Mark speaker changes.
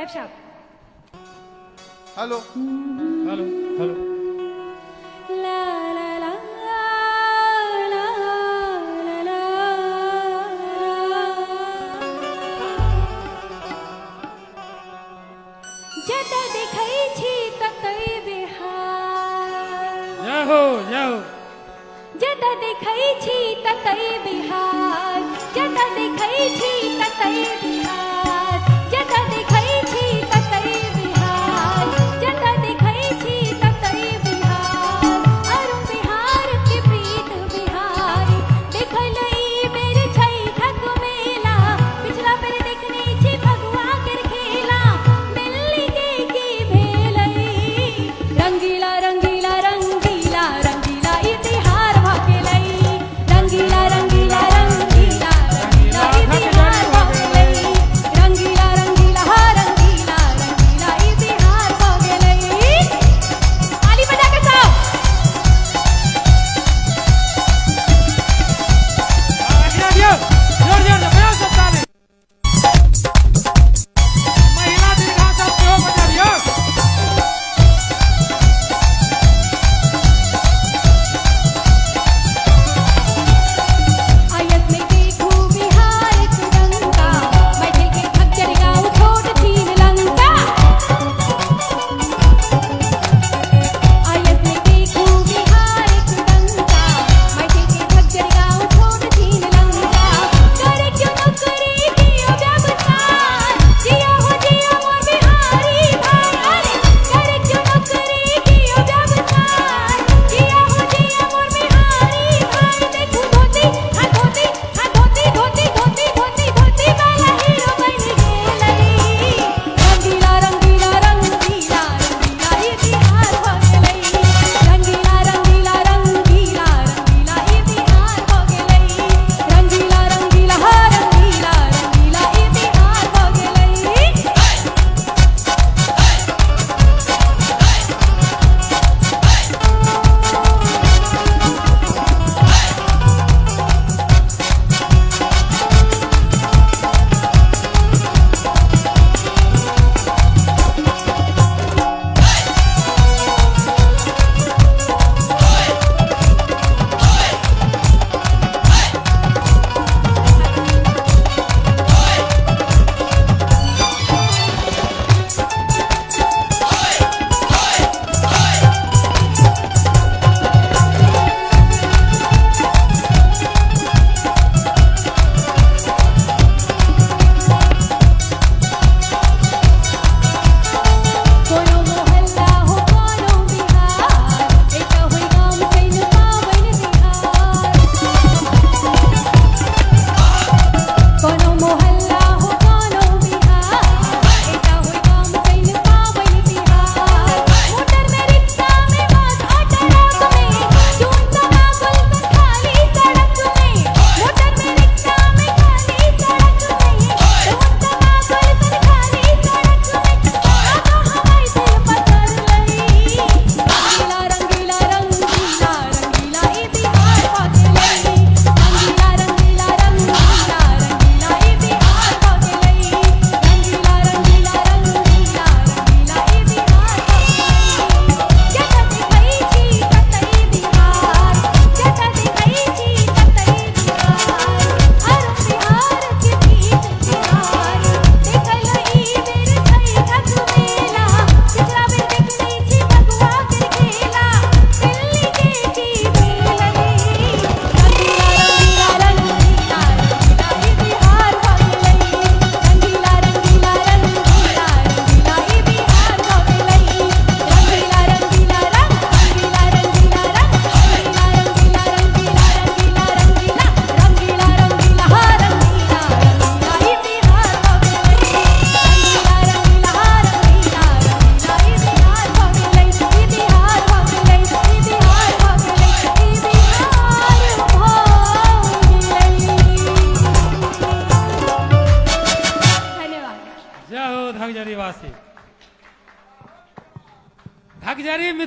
Speaker 1: F साहब
Speaker 2: hello
Speaker 3: hello hello
Speaker 1: ला ला ला ला ला जता देखै छी ततै बिहार
Speaker 3: जाओ जाओ
Speaker 1: जता देखै छी ततै बिहार जता देखै छी ततै बिहार जता देखै छी ततै बिहार जता देखै छी ततै बिहार अरु बिहार के प्रीत बिहार देखलै बेर छै ठक मेला पिछला बेर देखने छी भगवा कर खेला दिल्ली के की भेलै रंगीला रंगीला रंगीला रंगीला इतिहार भकेलै रंगीला रंगीला रंगीला रंगीला इतिहार भकेलै रंगीला रंगीला रंगीला रंगीला इतिहार भकेलै ताली बजा के सब
Speaker 3: जोर जोर बजाओ सब ताली महिला दीर्घा सब जो बजाओ
Speaker 1: आयत में देखू बिहार तिरंगा बैठे के खच्चर गाँव छोट छीन लंका आयत में देखू बिहार तिरंगा बैठे के खच्चर गाँव छोट छीन लंका करे क्यों न करे जियो व्यवसाय जिया हो जिया मोर बिहारी भाई अरे करे क्यों न करे जियो व्यवसाय जिया हो जिया मोर बिहारी भाई देखू धोती हाँ धोती हाँ धोती धोती धोती धोती धोती वाला हीरो बन गेलै रंगीला रंगीला रंगीला रंगीला इतिहार भकेलै रंगीला रंगीला रंगीला रंगीला इतिहार भकेलै रंगीला रंगीला रंगीला रंगीला इतिहार भकेलै कोनो मोहल्ला हो कोनो बिहार एका होई गाम कैन पावन बिहार कोनो मोहल्ला हो कोनो बिहार एका होई गाम कैन पावन बिहार मोटर में रिक्शा में बस ऑटो में चून समा गुलशन खाली सड़क में मोटर में रिक्शा में खाली सड़क में चून समा गुलशन खाली सड़क में आगा हवाई दिल पकड़ लई रंगीला रंगीला रंगीला रंगीला इतिहार भकेलै रंगीला रंगीला रंगीला रंगीला इतिहार भकेलै रंगीला रंगीला रंगीला रंगीला इतिहार भकेलै जता देखै छी ततै बिहार जता देखै छी ततै बिहार अरु बिहार के प्रीत बिहार देखलै बेर छै ठक मेला पिछला बेर देखने छी भगवा कर खेला दिल्ली के की भेलै रंगीला रंगीला रंगीला रंगीला इतिहार भकेलै रंगीला रंगीला रंगीला रंगीला इतिहार भकेलै रंगीला रंगीला रंगीला रंगीला रंगीला रंगीला रंगीला रंगीला रंगीला रंगीला रंगीला रंगीला रंगीला इतिहार भकेलै रंगीला रंगीला रंगीला रंगीला इतिहार भकेलै इतिहार भकेलै इतिहार भकेलै धन्यवाद
Speaker 3: जाओ धगजरी वासी धगजरी मिथिला